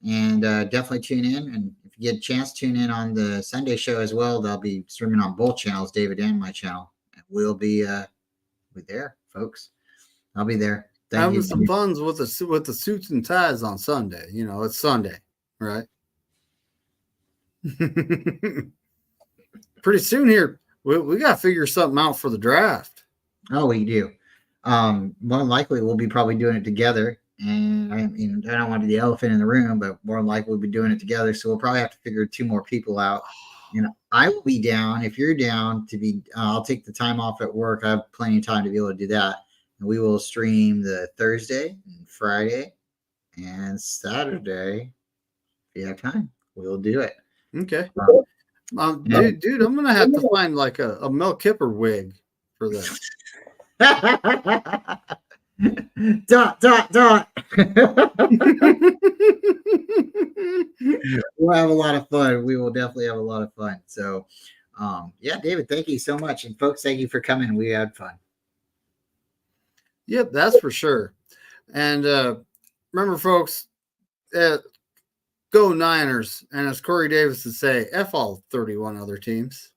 And definitely tune in. And if you get a chance, tune in on the Sunday show as well. They'll be streaming on both channels, David and my channel. And we'll be there, folks. I'll be there. Thank having you. some funs with the suits and ties on Sunday. It's Sunday, right? Pretty soon here, we got to figure something out for the draft. Oh, we do. More than likely, we'll be probably doing it together. And I mean, I don't want to be the elephant in the room, but more than likely, we'll be doing it together. So we'll probably have to figure 2 more people out. I will be down if you're down to be. I'll take the time off at work. I have plenty of time to be able to do that. And we will stream the Thursday and Friday and Saturday. If you have time, we'll do it. Okay. Yeah. Dude, I'm gonna have to find like a Mel Kipper wig for this. Dot. We'll have a lot of fun. We will definitely have a lot of fun. So, yeah, David, thank you so much. And folks, thank you for coming. We had fun. Yep, that's for sure. And remember, folks, go Niners. And as Corey Davis would say, F all 31 other teams.